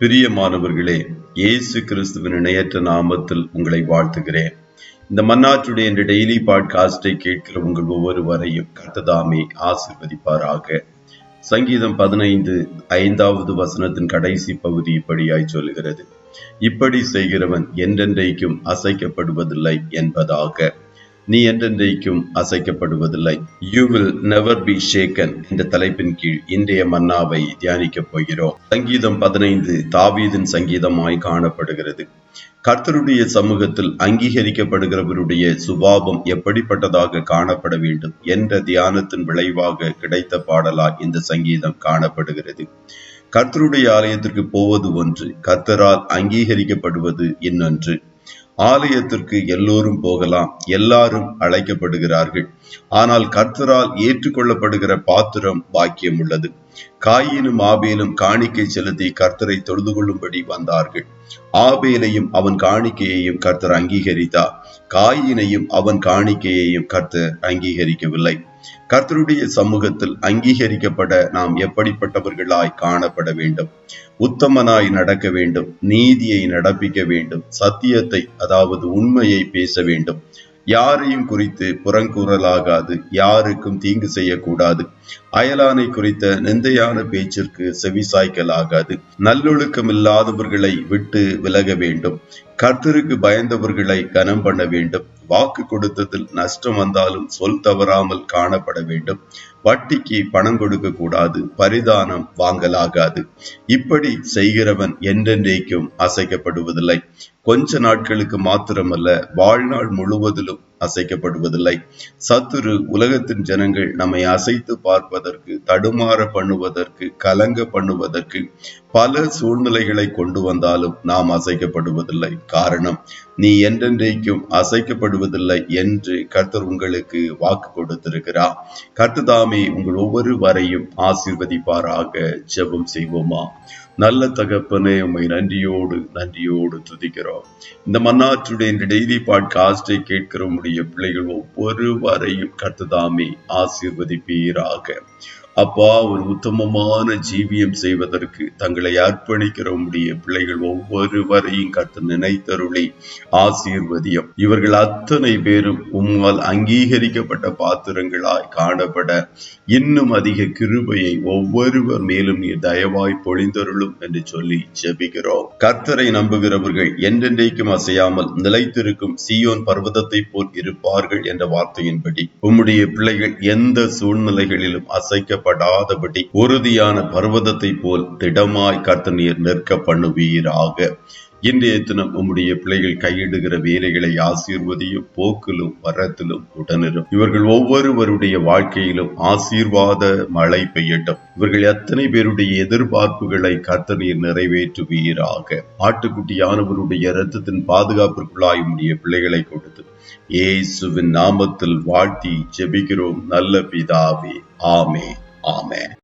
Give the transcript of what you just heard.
பிரியமானவர்களே, இயேசு கிறிஸ்துவின் இணையற்ற நாமத்தில் உங்களை வாழ்த்துகிறேன். இந்த மன்னாற்றுடைய இந்த டெய்லி பாட்காஸ்டை கேட்கிற உங்கள் ஒவ்வொருவரையும் கர்த்தர் ஆசீர்வதிப்பாராக. சங்கீதம் 15:5 வசனத்தின் கடைசி பகுதி இப்படியாய் சொல்லுகிறது, இப்படி செய்கிறவன் என்றென்றைக்கும் அசைக்கப்படுவதில்லை என்பதாக. நீ என்றென்றைக்கும் அசைக்கப்படுவதில்லை. You will never be shaken என்ற தலைப்பின் கீழ் இன்றைய மன்னாவை தியானிக்கப் போகிறோம். சங்கீதம் 15 தாவீதின் சங்கீதமாய் காணப்படுகிறது. கர்த்தருடைய சமூகத்தில் அங்கீகரிக்கப்படுகிறவருடைய சுபாவம் எப்படிப்பட்டதாக காணப்பட வேண்டும் என்ற தியானத்தின் விளைவாக கிடைத்த பாடலாய் இந்த சங்கீதம் காணப்படுகிறது. கர்த்தருடைய ஆலயத்திற்கு போவது ஒன்று, கர்த்தரால் அங்கீகரிக்கப்படுவது இன்னொன்று. ஆலயத்திற்கு எல்லோரும் போகலாம், எல்லாரும் அழைக்கப்படுகிறார்கள். ஆனால் கர்த்தரால் ஏற்றுக்கொள்ளப்படுகிற பாத்திரம் பாக்கியம் உள்ளது. காயினும் ஆபேலும் காணிக்கை செலுத்தி கர்த்தரை தொழுது கொள்ளும்படி வந்தார்கள். ஆபேலையும் அவன் காணிக்கையையும் கர்த்தர் அங்கீகரித்தார். காயினையும் அவன் காணிக்கையையும் கர்த்தர் அங்கீகரிக்கவில்லை. கர்த்தருடைய சமூகத்தில் அங்கீகரிக்கப்பட நாம் எப்படிப்பட்டவர்களாய் காணப்பட வேண்டும்? உத்தமனாய் நடக்க வேண்டும், நீதியை நடப்பிக்க வேண்டும், சத்தியத்தை அதாவது உண்மையை பேச வேண்டும், யாரையும் குறித்து புறங்கூறலாகாது, யாருக்கும் தீங்கு செய்யக்கூடாது, அயலானை குறித்த நிந்தையான பேச்சிற்கு செவிசாய்க்கலாகாது, நல்லொழுக்கம் இல்லாதவர்களை விட்டு விலக வேண்டும், கர்த்தருக்கு பயந்தவர்களை கனம் பண்ண வேண்டும், வாக்கு கொடுத்ததில் நஷ்டம் வந்தாலும் சொல் தவறாமல் காணப்பட வேண்டும், வட்டிக்கு பணம் கொடுக்க கூடாது, பரிதானம் வாங்கலாகாது. இப்படி செய்கிறவன் என்றென்றைக்கும் அசைக்கப்படுவதில்லை. கொஞ்ச நாட்களுக்கு மாத்திரமல்ல, வாழ்நாள் முழுவதிலும் அசைக்கப்படுவதில்லை. சத்துரு உலகத்தின் ஜனங்கள் நம்மை அசைத்து பார்ப்பதற்கு, தடுமாற பண்ணுவதற்கு, கலங்க பண்ணுவதற்கு பல சூழ்நிலைகளை கொண்டு வந்தாலும் நாம் அசைக்கப்படுவதில்லை. காரணம், நீ என்றென்றைக்கும் அசைக்கப்படுவதில்லை என்று கர்த்தர் உங்களுக்கு வாக்கு கொடுத்திருக்கிறார். கர்த்தர் உங்கள் ஒவ்வொருவரையும் ஆசீர்வதிப்பாராக. ஜெபம் செய்வோமா? நல்ல தகப்பனே, உம்மை நன்றியோடு துதிக்கிறோம். இந்த மன்னாற்றுடைய இந்த டெய்லி பாட்காஸ்டை கேட்கிற உடைய பிள்ளைகள் ஒவ்வொருவரையும் கர்த்தர் ஆசீர்வதிப்பீராக. அப்பா, ஒரு உத்தமமான ஜீவியம் செய்வதற்கு தங்களை அர்ப்பணிக்கிற உடைய பிள்ளைகள் ஒவ்வொருவரையும் கர்த்தர் நினைத்தருளி ஆசீர்வதியம். இவர்கள் அத்தனை பேரும் உம்மால் அங்கீகரிக்கப்பட்ட பாத்திரங்களாய் காணப்பட இன்னும் அதிக கிருபையை ஒவ்வொருவர் மேலும் நீர் தயவாய் பொழிந்தருளும் என்று சொல்லி ஜெபிக்கிறோம். கர்த்தரை நம்புகிறவர்கள் என்றென்றைக்கும் அசையாமல் நிலைத்திருக்கும் சீயோன் பர்வதத்தை போல் இருப்பார்கள் என்ற வார்த்தையின்படி உம்முடைய பிள்ளைகள் எந்த சூழ்நிலைகளிலும் அசைக்கப்படாதபடி உறுதியான பர்வதத்தை போல் திடமாய் கர்த்தர் நீர் நிற்க பண்ணுவீராக. இன்றைய தினம் உம்முடைய பிள்ளைகள் கையிடுகிற வேலைகளை ஆசீர்வதியும், போக்கிலும் வரத்திலும் உடனிரும். இவர்கள் ஒவ்வொருவருடைய வாழ்க்கையிலும் ஆசீர்வாத மழை பெய்யட்டும். இவர்கள் எத்தனை பேருடைய எதிர்பார்ப்புகளை கர்த்தர் நீர் நிறைவேற்றுவீராக. ஆட்டுக்குட்டியானவருடைய இரத்தத்தின் பாதுகாப்பிற்குள்ளாய் உம்முடைய பிள்ளைகளை கொடுத்து இயேசுவின் நாமத்தில் வாழ்த்தி ஜெபிக்கிறோம் நல்ல பிதாவே. ஆமென்.